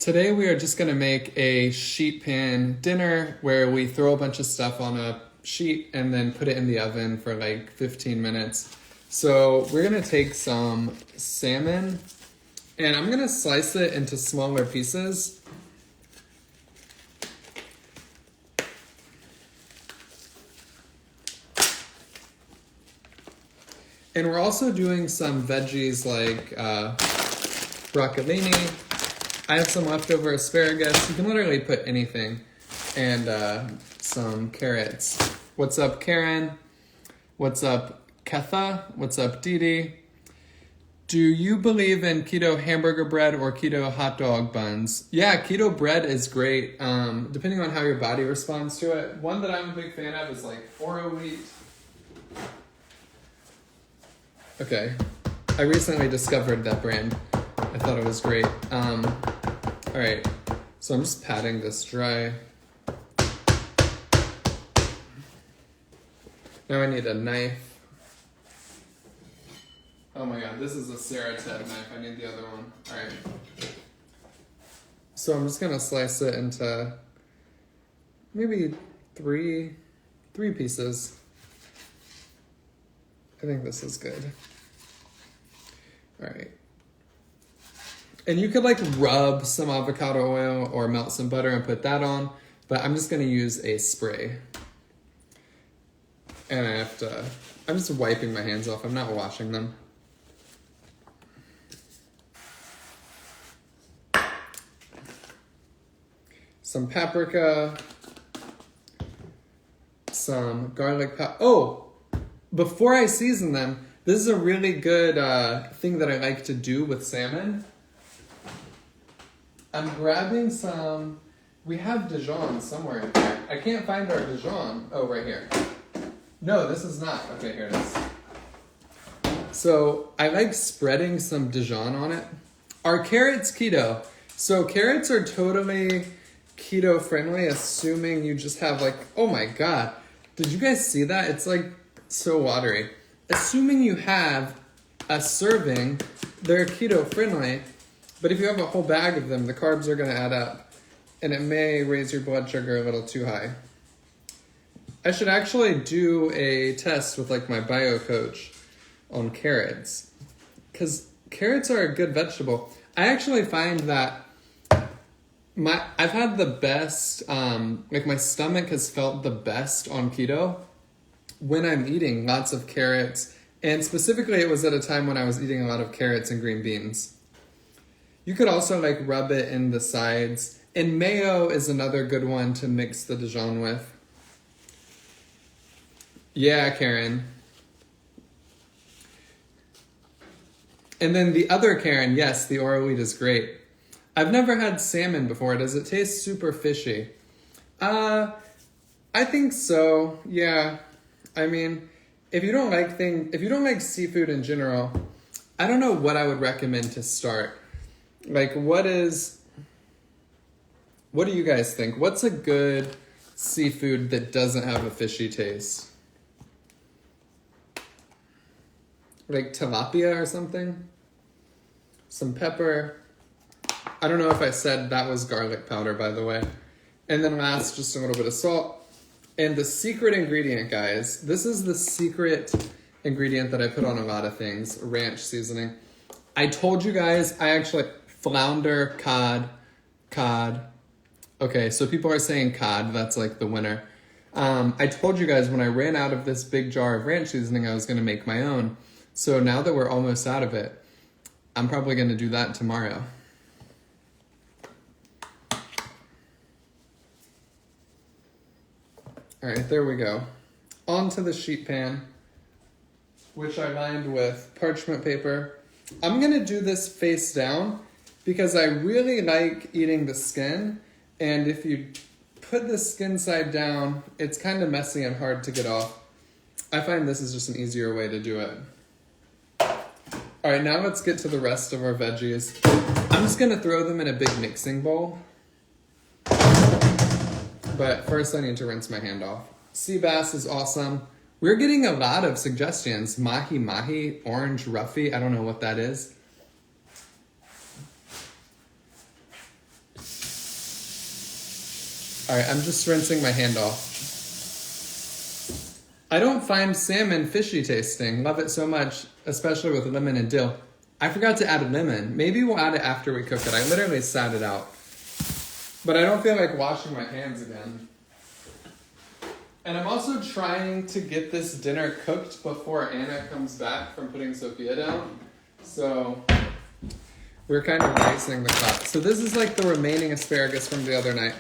Today we are just going to make a sheet pan dinner where we throw a bunch of stuff on a sheet and then put it in the oven for like 15 minutes. So we're going to take some salmon and I'm going to slice it into smaller pieces. And we're also doing some veggies like broccolini. I have some leftover asparagus. You can literally put anything. And some carrots. What's up, Karen? What's up, Ketha? What's up, Didi? Do you believe in keto hamburger bread or keto hot dog buns? Yeah, keto bread is great, depending on how your body responds to it. One that I'm a big fan of is like Oro wheat. Okay, I recently discovered that brand. I thought it was great. All right, so I'm just patting this dry. Now I need a knife. Oh my god, this is a Sarah Ted knife. I need the other one. All right. So I'm just gonna slice it into maybe three pieces. I think this is good. All right. And you could like rub some avocado oil or melt some butter and put that on, but I'm just gonna use a spray. And I'm just wiping my hands off. I'm not washing them. Some paprika, some garlic powder. Oh, before I season them, this is a really good thing that I like to do with salmon. I'm grabbing some, we have Dijon somewhere in here. I can't find our Dijon. Oh, right here. No, this is not. Okay, here it is. So I like spreading some Dijon on it. Are carrots keto? So carrots are totally keto friendly, assuming you just have like, oh my god. Did you guys see that? It's like so watery. Assuming you have a serving, they're keto friendly. But if you have a whole bag of them, the carbs are going to add up. And it may raise your blood sugar a little too high. I should actually do a test with like my bio coach on carrots. Because carrots are a good vegetable. I actually find that I've had the best, like my stomach has felt the best on keto when I'm eating lots of carrots. And specifically it was at a time when I was eating a lot of carrots and green beans. You could also like rub it in the sides. And mayo is another good one to mix the Dijon with. Yeah, Karen. And then the other Karen, yes, the Oro wheat is great. I've never had salmon before. Does it taste super fishy? I think so. Yeah. I mean, if you don't like seafood in general, I don't know what I would recommend to start. Like, what do you guys think? What's a good seafood that doesn't have a fishy taste? Like tilapia or something? Some pepper. I don't know if I said that was garlic powder, by the way. And then last, just a little bit of salt. And the secret ingredient, guys, this is the secret ingredient that I put on a lot of things, ranch seasoning. I told you guys, flounder, cod. Okay, so people are saying cod, that's like the winner. I told you guys when I ran out of this big jar of ranch seasoning, I was gonna make my own. So now that we're almost out of it, I'm probably gonna do that tomorrow. All right, there we go. Onto the sheet pan, which I lined with parchment paper. I'm gonna do this face down because I really like eating the skin. And if you put the skin side down, it's kind of messy and hard to get off. I find this is just an easier way to do it. All right, now let's get to the rest of our veggies. I'm just gonna throw them in a big mixing bowl. But first I need to rinse my hand off. Sea bass is awesome. We're getting a lot of suggestions. Mahi mahi, orange roughy, I don't know what that is. All right, I'm just rinsing my hand off. I don't find salmon fishy tasting. Love it so much, especially with lemon and dill. I forgot to add lemon. Maybe we'll add it after we cook it. I literally sat it out. But I don't feel like washing my hands again. And I'm also trying to get this dinner cooked before Anna comes back from putting Sophia down. So we're kind of racing the clock. So this is like the remaining asparagus from the other night.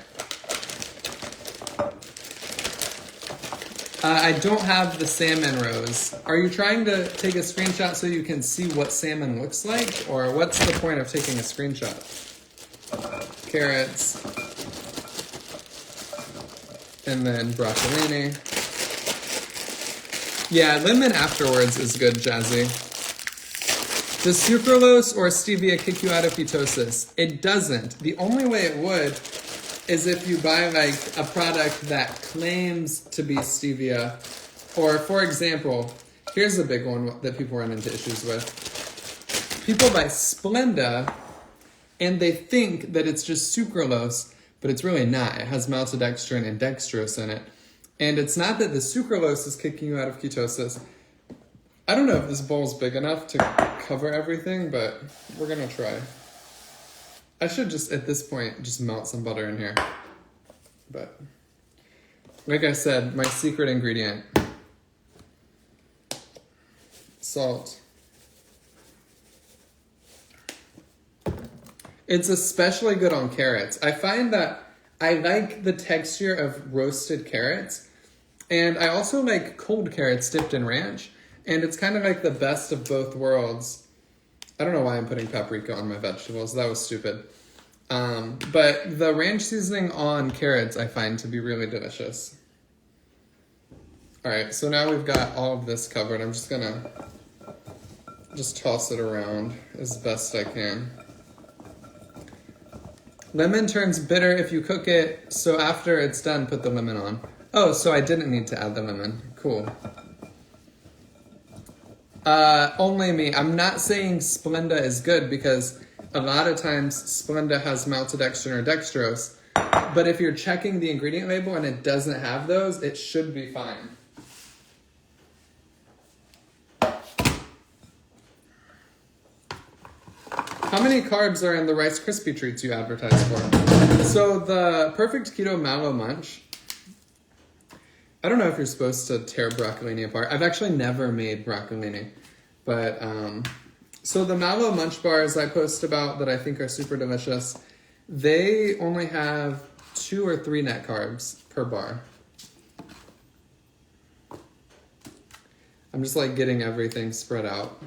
I don't have the salmon roes. Are you trying to take a screenshot so you can see what salmon looks like? Or what's the point of taking a screenshot? Carrots. And then broccolini. Yeah, lemon afterwards is good, Jazzy. Does sucralose or stevia kick you out of ketosis? It doesn't. The only way it would is if you buy like a product that claims to be stevia. Or for example, here's a big one that people run into issues with. People buy Splenda and they think that it's just sucralose, but it's really not. It has maltodextrin and dextrose in it. And it's not that the sucralose is kicking you out of ketosis. I don't know if this bowl's big enough to cover everything, but we're gonna try. I should just, at this point, just melt some butter in here. But, like I said, my secret ingredient. Salt. It's especially good on carrots. I find that I like the texture of roasted carrots. And I also like cold carrots dipped in ranch. And it's kind of like the best of both worlds. I don't know why I'm putting paprika on my vegetables. That was stupid. But the ranch seasoning on carrots I find to be really delicious. All right, so now we've got all of this covered. I'm just gonna toss it around as best I can. Lemon turns bitter if you cook it, so after it's done, put the lemon on. Oh, so I didn't need to add the lemon. Cool. Only me. I'm not saying Splenda is good because a lot of times Splenda has maltodextrin or dextrose, but if you're checking the ingredient label and it doesn't have those, it should be fine. How many carbs are in the Rice Krispie treats you advertise for? So the Perfect Keto Mallow Munch, I don't know if you're supposed to tear broccolini apart. I've actually never made broccolini. But, so the Mallow Munch bars I post about that I think are super delicious, they only have 2 or 3 net carbs per bar. I'm just like getting everything spread out.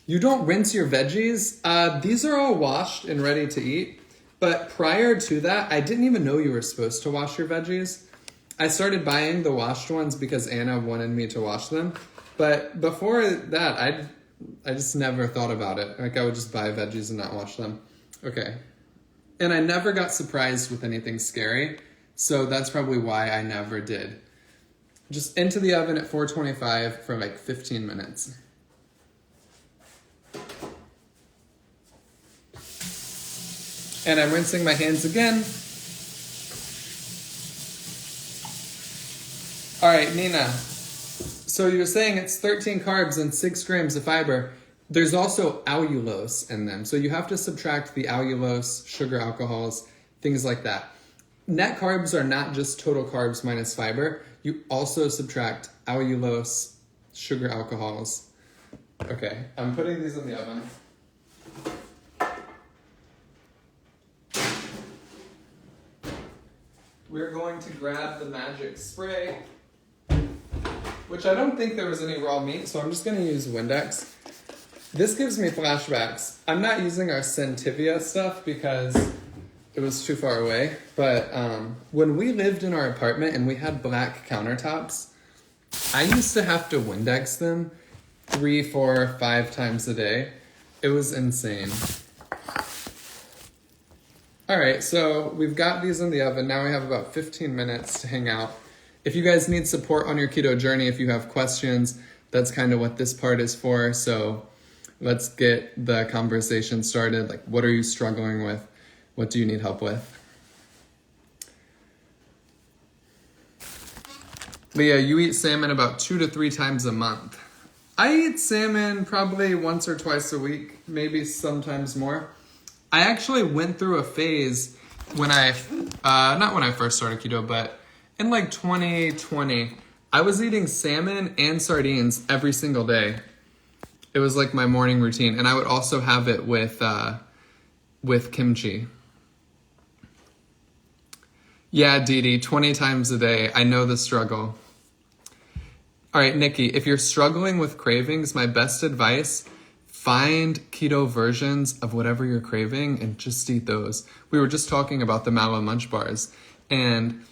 You don't rinse your veggies? These are all washed and ready to eat. But prior to that, I didn't even know you were supposed to wash your veggies. I started buying the washed ones because Anna wanted me to wash them. But before that, I just never thought about it. Like I would just buy veggies and not wash them. Okay. And I never got surprised with anything scary. So that's probably why I never did. Just into the oven at 425 for like 15 minutes. And I'm rinsing my hands again. All right, Nina. So you're saying it's 13 carbs and 6 grams of fiber. There's also allulose in them. So you have to subtract the allulose, sugar alcohols, things like that. Net carbs are not just total carbs minus fiber. You also subtract allulose, sugar alcohols. Okay, I'm putting these in the oven. We're going to grab the magic spray, which I don't think there was any raw meat, so I'm just going to use Windex. This gives me flashbacks. I'm not using our Sentivia stuff because it was too far away, but when we lived in our apartment and we had black countertops, I used to have to Windex them 3, 4, 5 times a day. It was insane. All right, so we've got these in the oven. Now we have about 15 minutes to hang out. If you guys need support on your keto journey, if you have questions, that's kind of what this part is for. So let's get the conversation started. Like, what are you struggling with? What do you need help with? Leah, you eat salmon about 2 to 3 times a month. I eat salmon probably once or twice a week, maybe sometimes more. I actually went through a phase when not when I first started keto, but in like 2020, I was eating salmon and sardines every single day. It was like my morning routine, and I would also have it with kimchi. Yeah, Dee Dee, 20 times a day. I know the struggle. All right, Nikki, if you're struggling with cravings, my best advice, find keto versions of whatever you're craving and just eat those. We were just talking about the Mallow Munch bars, and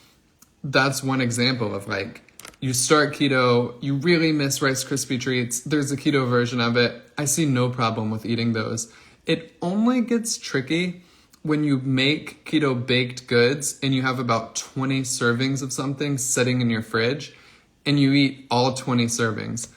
that's one example of like, you start keto, you really miss Rice Krispie treats, there's a keto version of it. I see no problem with eating those. It only gets tricky when you make keto baked goods and you have about 20 servings of something sitting in your fridge and you eat all 20 servings.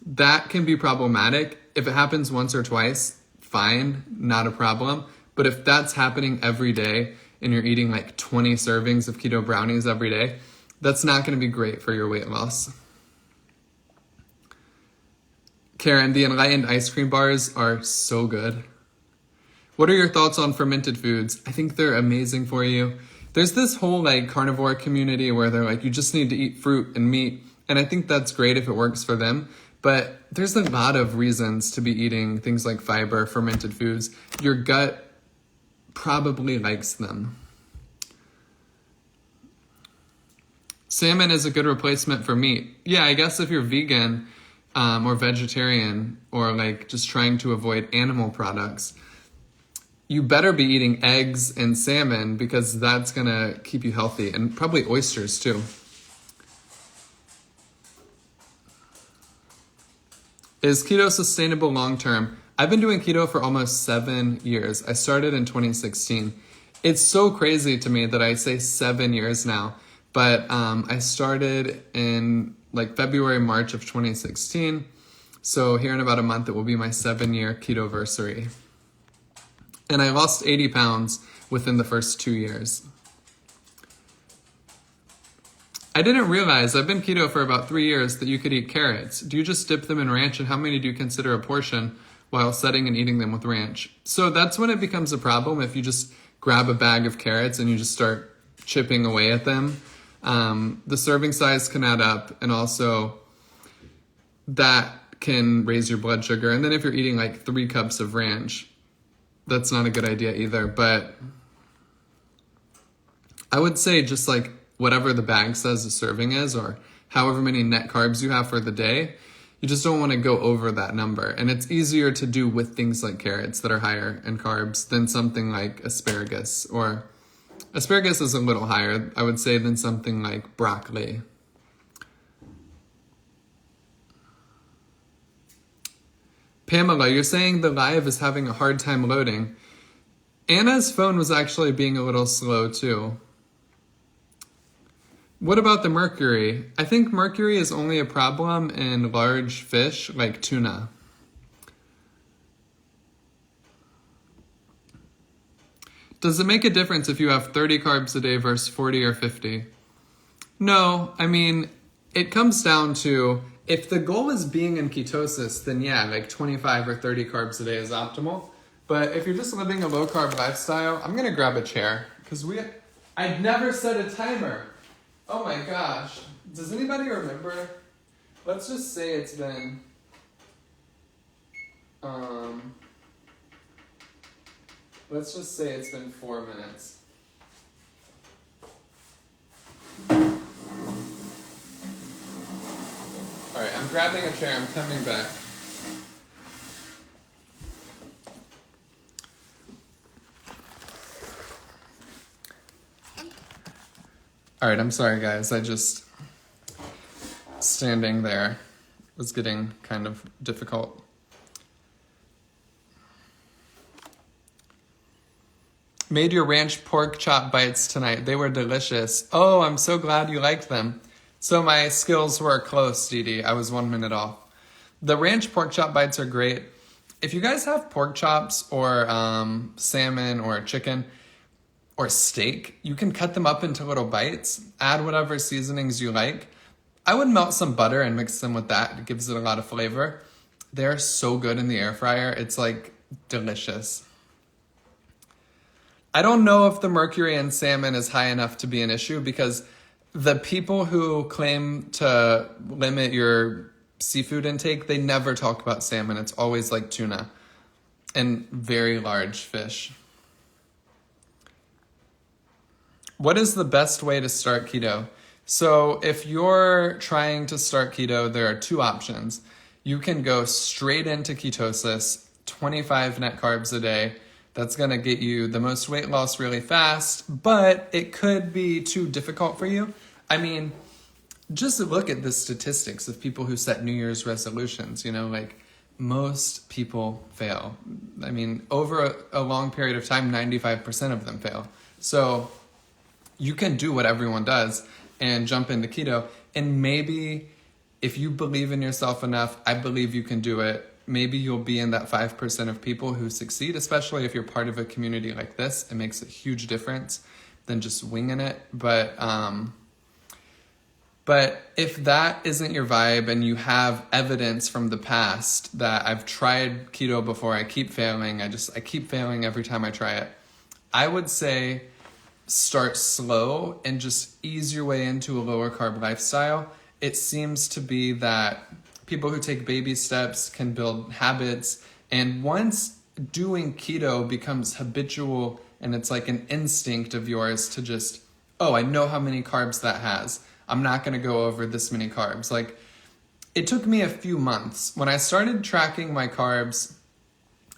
That can be problematic. If it happens once or twice, fine, not a problem. But if that's happening every day and you're eating like 20 servings of keto brownies every day, that's not going to be great for your weight loss. Karen, the Enlightened ice cream bars are so good. What are your thoughts on fermented foods? I think they're amazing for you. There's this whole like carnivore community where they're like, you just need to eat fruit and meat. And I think that's great if it works for them. But there's a lot of reasons to be eating things like fiber, fermented foods. Your gut probably likes them. Salmon is a good replacement for meat. Yeah, I guess if you're vegan or vegetarian or like just trying to avoid animal products, you better be eating eggs and salmon because that's going to keep you healthy, and probably oysters too. Is keto sustainable long term? I've been doing keto for almost 7 years. I started in 2016. It's so crazy to me that I say 7 years now, but I started in like February, March of 2016. So here in about a month, it will be my 7-year keto-versary. And I lost 80 pounds within the first 2 years. I didn't realize, I've been keto for about 3 years, that you could eat carrots. Do you just dip them in ranch, and how many do you consider a portion while setting and eating them with ranch? So that's when it becomes a problem, if you just grab a bag of carrots and you just start chipping away at them. The serving size can add up, and also that can raise your blood sugar. And then if you're eating like 3 cups of ranch, that's not a good idea either. But I would say just like whatever the bag says the serving is, or however many net carbs you have for the day, you just don't want to go over that number. And it's easier to do with things like carrots that are higher in carbs than something like asparagus. Or asparagus is a little higher, I would say, than something like broccoli. Pamela, you're saying the live is having a hard time loading. Anna's phone was actually being a little slow too. What about the mercury? I think mercury is only a problem in large fish like tuna. Does it make a difference if you have 30 carbs a day versus 40 or 50? No, I mean, it comes down to, if the goal is being in ketosis, then yeah, like 25 or 30 carbs a day is optimal. But if you're just living a low carb lifestyle, I'm gonna grab a chair because I'd never set a timer. Oh my gosh. Does anybody remember? Let's just say it's been, let's just say it's been 4 minutes. All right, I'm grabbing a chair. I'm coming back. All right, I'm sorry, guys. Standing there was getting kind of difficult. Made your ranch pork chop bites tonight. They were delicious. Oh, I'm so glad you liked them. So my skills were close, Dee Dee. I was 1 minute off. The ranch pork chop bites are great. If you guys have pork chops or salmon or chicken or steak, you can cut them up into little bites, add whatever seasonings you like. I would melt some butter and mix them with that. It gives it a lot of flavor. They're so good in the air fryer. It's like delicious. I don't know if the mercury in salmon is high enough to be an issue, because the people who claim to limit your seafood intake, they never talk about salmon. It's always like tuna and very large fish. What is the best way to start keto? So if you're trying to start keto, there are two options. You can go straight into ketosis, 25 net carbs a day. That's going to get you the most weight loss really fast, but it could be too difficult for you. I mean, just look at the statistics of people who set New Year's resolutions, like most people fail. I mean, over a long period of time, 95% of them fail. So you can do what everyone does and jump into keto. And maybe if you believe in yourself enough, I believe you can do it. Maybe you'll be in that 5% of people who succeed, especially if you're part of a community like this. It makes a huge difference than just winging it. But if that isn't your vibe and you have evidence from the past that I've tried keto before, I keep failing, I keep failing every time I try it, I would say start slow and just ease your way into a lower carb lifestyle. It seems to be that people who take baby steps can build habits, and once doing keto becomes habitual and it's like an instinct of yours to just, oh, I know how many carbs that has. I'm not going to go over this many carbs. Like, it took me a few months. When I started tracking my carbs,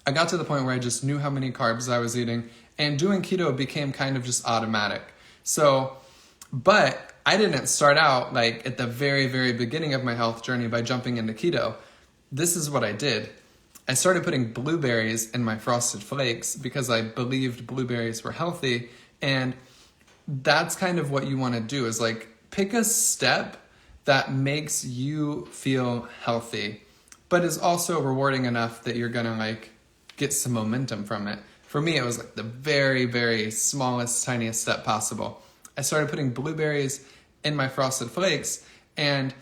I got to the point where I just knew how many carbs I was eating, and doing keto became kind of just automatic. So, but I didn't start out like at the very, very beginning of my health journey by jumping into keto. This is what I did. I started putting blueberries in my Frosted Flakes because I believed blueberries were healthy. And that's kind of what you want to do, is like pick a step that makes you feel healthy, but is also rewarding enough that you're going to like get some momentum from it. For me, it was like the very, very smallest, tiniest step possible. I started putting blueberries in my Frosted Flakes, and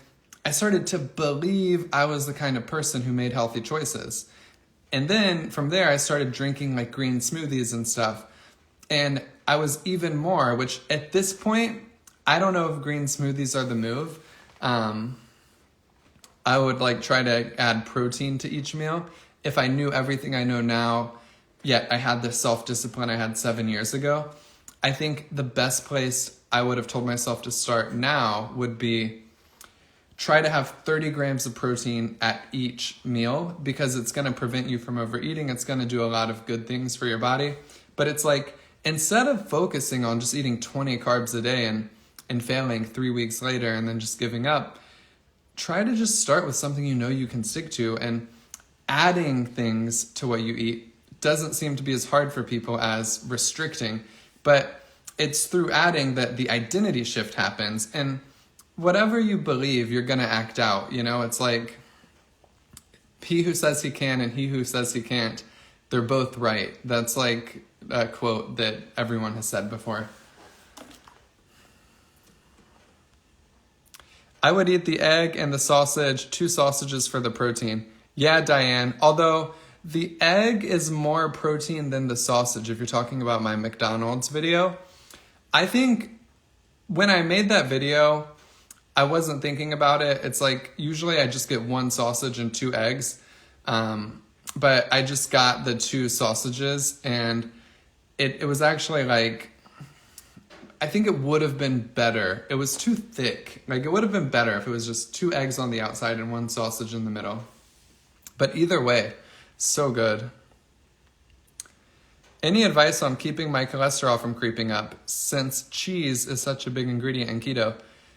I started to believe I was the kind of person who made healthy choices. And then from there, I started drinking like green smoothies and stuff. And I was even more, which at this point, I don't know if green smoothies are the move. I would like try to add protein to each meal. If I knew everything I know now, yet I had the self-discipline I had 7 years ago, I think the best place I would have told myself to start now would be try to have 30 grams of protein at each meal, because it's going to prevent you from overeating. It's going to do a lot of good things for your body. But it's like, instead of focusing on just eating 20 carbs a day and failing 3 weeks later and then just giving up, try to just start with something you know you can stick to, and adding things to what you eat doesn't seem to be as hard for people as restricting, but it's through adding that the identity shift happens. And whatever you believe, you're going to act out. It's like he who says he can and he who says he can't, they're both right. That's like a quote that everyone has said before. I would eat the egg and the sausage, 2 sausages for the protein. Yeah, Diane, although the egg is more protein than the sausage, if you're talking about my McDonald's video. I think when I made that video, I wasn't thinking about it. It's like, usually I just get 1 sausage and 2 eggs. But I just got the 2 sausages, and it was actually like, I think it would have been better. It was too thick. Like, it would have been better if it was just 2 eggs on the outside and 1 sausage in the middle. But either way, so good. Any advice on keeping my cholesterol from creeping up, since cheese is such a big ingredient in keto?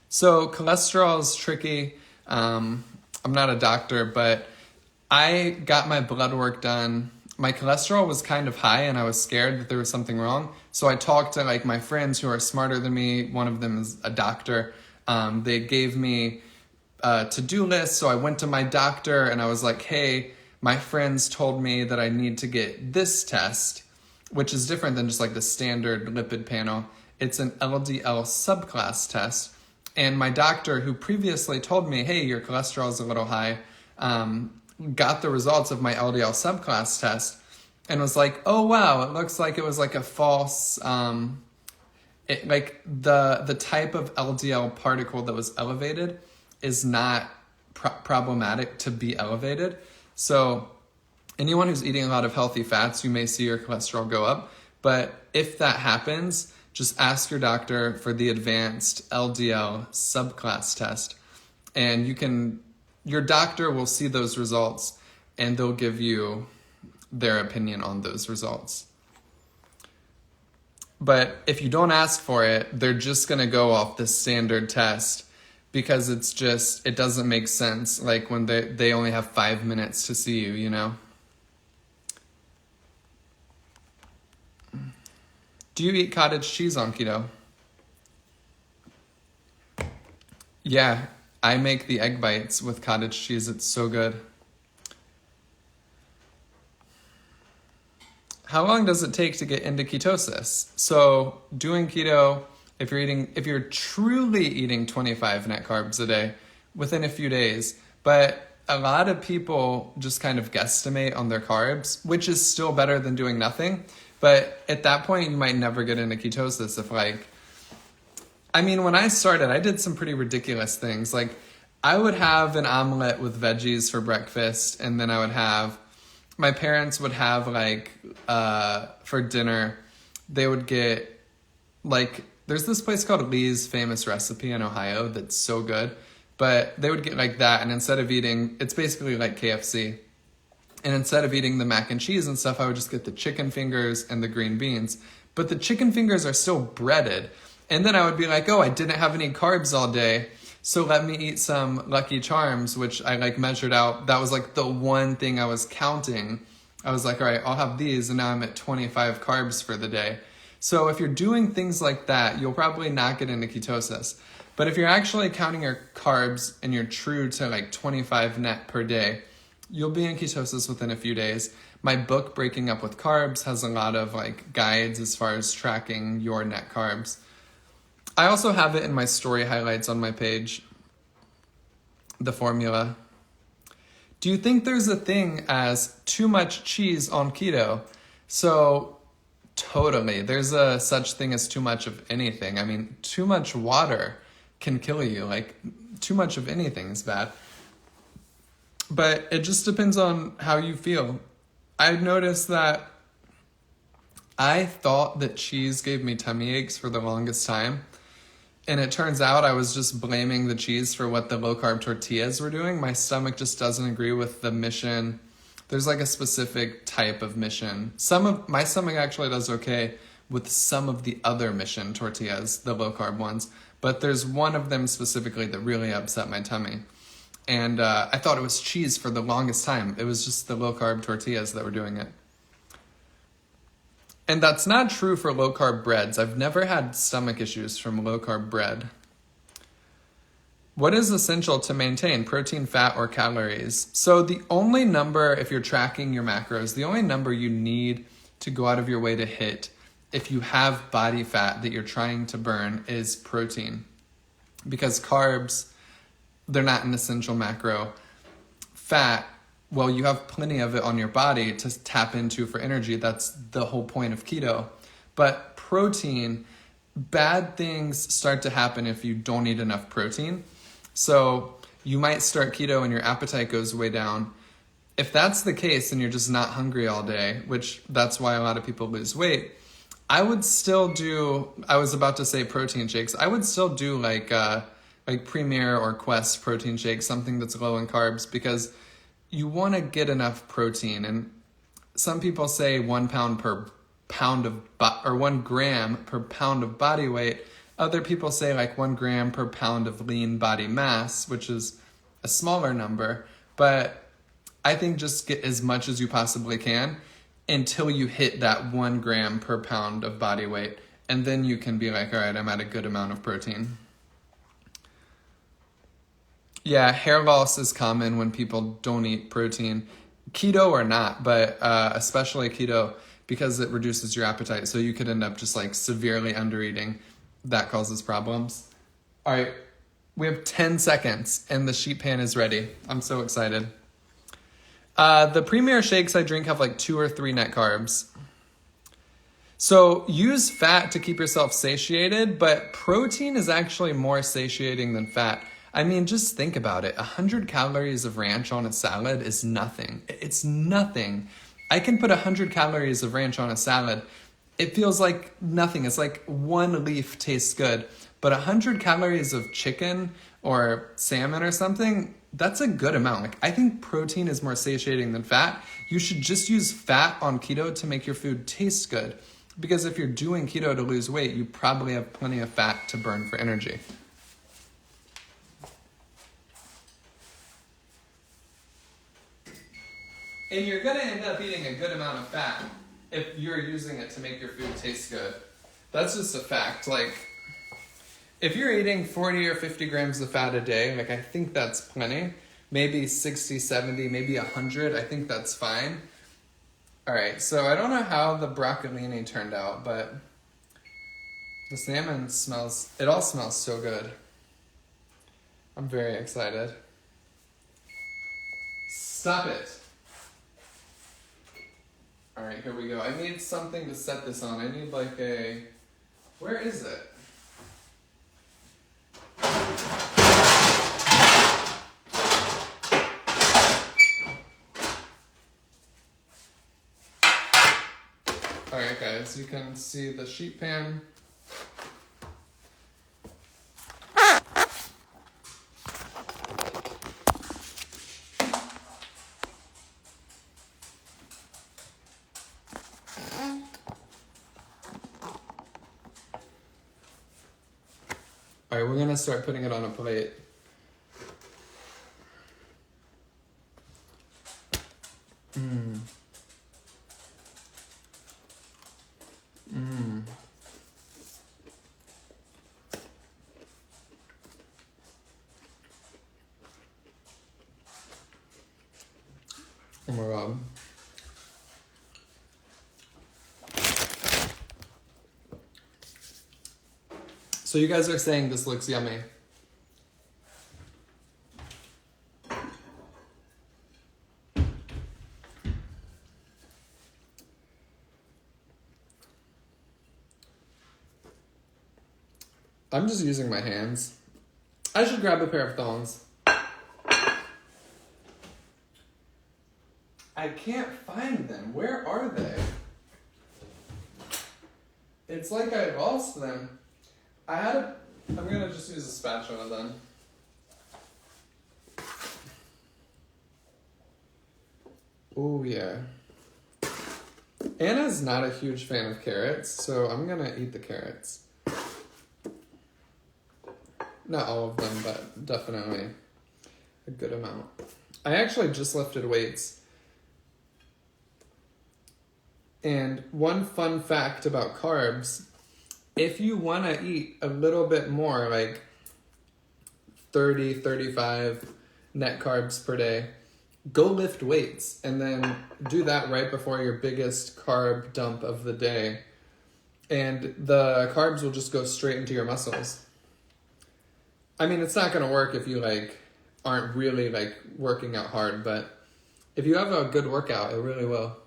So cholesterol is tricky. I'm not a doctor, but I got my blood work done. My cholesterol was kind of high and I was scared that there was something wrong. So I talked to like my friends who are smarter than me. One of them is a doctor. They gave me a to-do list. So I went to my doctor and I was like, hey, my friends told me that I need to get this test, which is different than just like the standard lipid panel. It's an LDL subclass test. And my doctor, who previously told me, hey, your cholesterol is a little high, got the results of my LDL subclass test and was like, oh, wow, it looks like it was like a false, like the type of LDL particle that was elevated is not problematic to be elevated. So anyone who's eating a lot of healthy fats, you may see your cholesterol go up. But if that happens, just ask your doctor for the advanced LDL subclass test. And your doctor will see those results and they'll give you their opinion on those results. But if you don't ask for it, they're just going to go off the standard test because it doesn't make sense. Like when they only have 5 minutes to see you, you know? Do you eat cottage cheese on keto? Yeah, I make the egg bites with cottage cheese. It's so good. How long does it take to get into ketosis? So doing keto, if you're truly eating 25 net carbs a day, within a few days. But a lot of people just kind of guesstimate on their carbs, which is still better than doing nothing. But at that point, you might never get into ketosis if when I started, I did some pretty ridiculous things. Like I would have an omelet with veggies for breakfast, and then my parents would have for dinner, they would get there's this place called Lee's Famous Recipe in Ohio that's so good, but they would get like that, and instead of eating, it's basically like KFC. And instead of eating the mac and cheese and stuff, I would just get the chicken fingers and the green beans. But the chicken fingers are still breaded. And then I would be like, oh, I didn't have any carbs all day, so let me eat some Lucky Charms, which I measured out. That was the one thing I was counting. I was like, all right, I'll have these, and now I'm at 25 carbs for the day. So if you're doing things like that, you'll probably not get into ketosis. But if you're actually counting your carbs and you're true to 25 net per day, you'll be in ketosis within a few days. My book, Breaking Up with Carbs, has a lot of guides as far as tracking your net carbs. I also have it in my story highlights on my page, the formula. Do you think there's a thing as too much cheese on keto? So totally, there's a such thing as too much of anything. Too much water can kill you. Too much of anything is bad. But it just depends on how you feel. I've noticed that I thought that cheese gave me tummy aches for the longest time. And it turns out I was just blaming the cheese for what the low-carb tortillas were doing. My stomach just doesn't agree with the mission. There's a specific type of mission. My stomach actually does okay with some of the other mission tortillas, the low-carb ones. But there's one of them specifically that really upset my tummy. And I thought it was cheese for the longest time. It was just the low-carb tortillas that were doing it. And that's not true for low-carb breads. I've never had stomach issues from low-carb bread. What is essential to maintain, protein, fat, or calories? So the only number, if you're tracking your macros, the only number you need to go out of your way to hit if you have body fat that you're trying to burn is protein. Because carbs, they're not an essential macro. Fat, well, you have plenty of it on your body to tap into for energy. That's the whole point of keto. But protein, bad things start to happen if you don't eat enough protein. So you might start keto and your appetite goes way down. If that's the case and you're just not hungry all day, which that's why a lot of people lose weight, I would still do, I was about to say protein shakes. I would still do like Premier or Quest protein shakes, something that's low in carbs, because you want to get enough protein. And some people say 1 pound per pound of, or 1 gram per pound of body weight. Other people say 1 gram per pound of lean body mass, which is a smaller number. But I think just get as much as you possibly can until you hit that 1 gram per pound of body weight. And then you can be like, all right, I'm at a good amount of protein. Yeah, hair loss is common when people don't eat protein, keto or not, but especially keto, because it reduces your appetite. So you could end up just severely undereating. That causes problems. All right, We have 10 seconds and the sheet pan is ready. I'm so excited. The Premier shakes I drink have like 2 or 3 net carbs. So use fat to keep yourself satiated, but protein is actually more satiating than fat. I mean, just think about it. 100 calories of ranch on a salad is nothing. It's nothing. I can put 100 calories of ranch on a salad. It feels like nothing. It's like one leaf tastes good. But 100 calories of chicken or salmon or something, that's a good amount. Like, I think protein is more satiating than fat. You should just use fat on keto to make your food taste good. Because if you're doing keto to lose weight, you probably have plenty of fat to burn for energy. And you're going to end up eating a good amount of fat if you're using it to make your food taste good. That's just a fact. Like, if you're eating 40 or 50 grams of fat a day, like, I think that's plenty. Maybe 60, 70, maybe 100. I think that's fine. All right, so I don't know how the broccolini turned out, but the salmon it all smells so good. I'm very excited. Stop it. All right, here we go. I need something to set this on. I need like where is it? Alright guys, you can see the sheet pan. Alright, we're gonna start putting it on a plate. Oh my god. So you guys are saying this looks yummy. I'm just using my hands. I should grab a pair of thongs. I can't find them. Where are they? It's like I lost them. I'm gonna just use a spatula then. Oh yeah. Anna's not a huge fan of carrots, so I'm gonna eat the carrots. Not all of them, but definitely a good amount. I actually just lifted weights. And one fun fact about carbs, if you want to eat a little bit more, like 30, 35 net carbs per day, go lift weights and then do that right before your biggest carb dump of the day. And the carbs will just go straight into your muscles. I mean, it's not going to work if you like aren't really like working out hard, but if you have a good workout, it really will.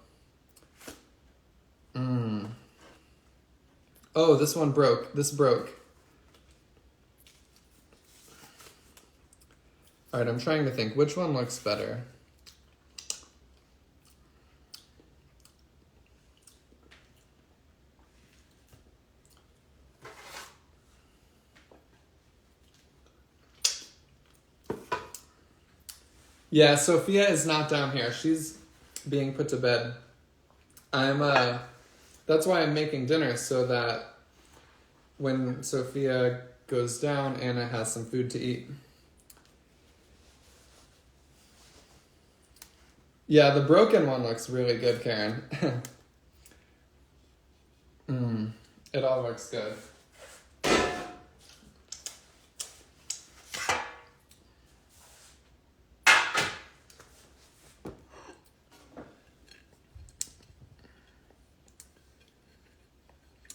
Oh, this one broke. This broke. All right, I'm trying to think which one looks better. Yeah, Sophia is not down here. She's being put to bed. That's why I'm making dinner, so that when Sophia goes down, Anna has some food to eat. Yeah, the broken one looks really good, Karen. It all looks good.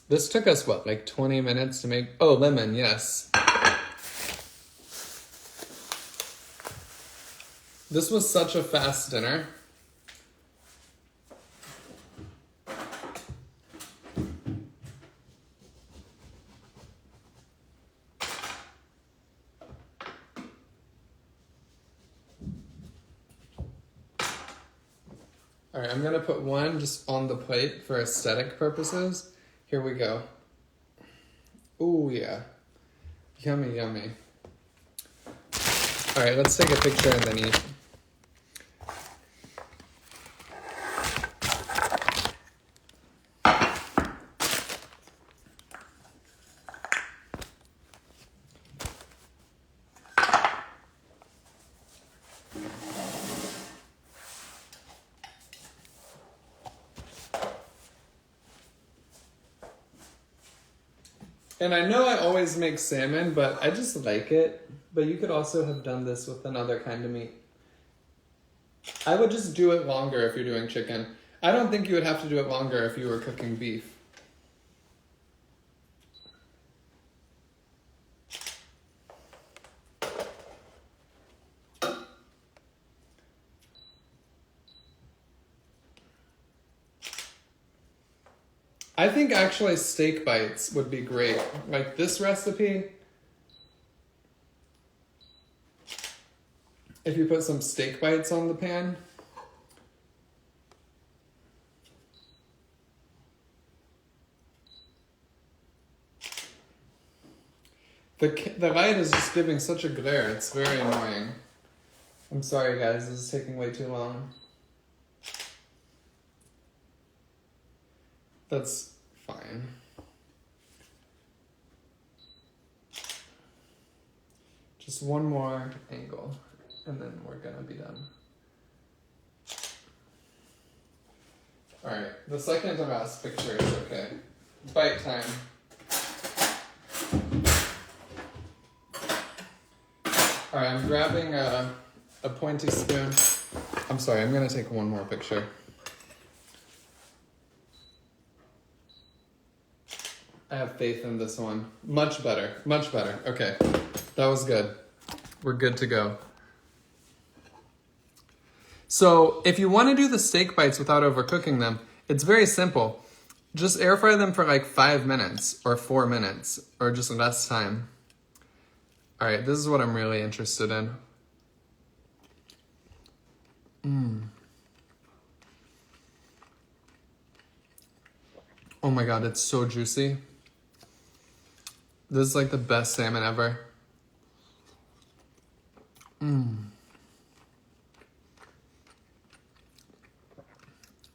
This took us, what, like 20 minutes to make? Oh, lemon, yes. This was such a fast dinner. All right, I'm gonna put one just on the plate for aesthetic purposes. Here we go. Ooh, yeah. Yummy, yummy. All right, let's take a picture and then eat. And I know I always make salmon, but I just like it. But you could also have done this with another kind of meat. I would just do it longer if you're doing chicken. I don't think you would have to do it longer if you were cooking beef. I think actually steak bites would be great. Like this recipe, if you put some steak bites on the pan. The light is just giving such a glare, it's very annoying. I'm sorry guys, this is taking way too long. That's fine. Just one more angle, and then we're gonna be done. Alright, the second to last picture is okay. Bite time. Alright, I'm grabbing a pointy spoon. I'm sorry, I'm gonna take one more picture. I have faith in this one. Much better, much better. Okay, that was good. We're good to go. So if you want to do the steak bites without overcooking them, it's very simple. Just air fry them for like 5 minutes or 4 minutes or just less time. All right, this is what I'm really interested in. Oh my God, it's so juicy. This is like the best salmon ever.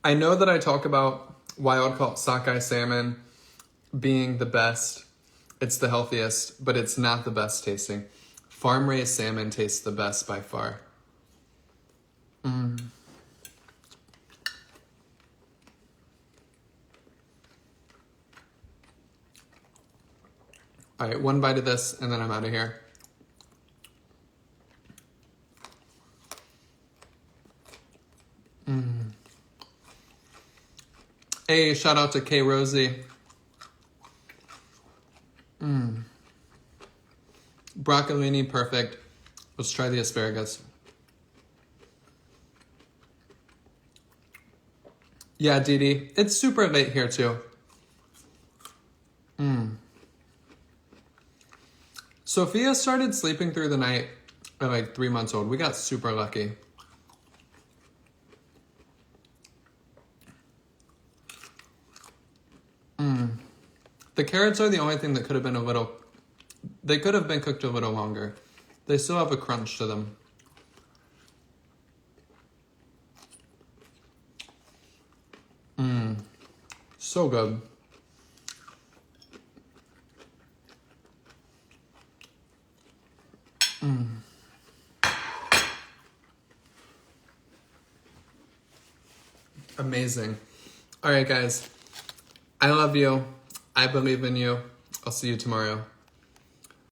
I know that I talk about wild-caught sockeye salmon being the best. It's the healthiest, but it's not the best tasting. Farm-raised salmon tastes the best by far. All right, one bite of this, and then I'm out of here. Hey, shout out to K Rosie. Broccolini, perfect. Let's try the asparagus. Yeah, Dee Dee, it's super late here too. Sophia started sleeping through the night at like 3 months old. We got super lucky. The carrots are the only thing that could have been they could have been cooked a little longer. They still have a crunch to them. So good. Amazing. All right, guys. I love you. I believe in you. I'll see you tomorrow.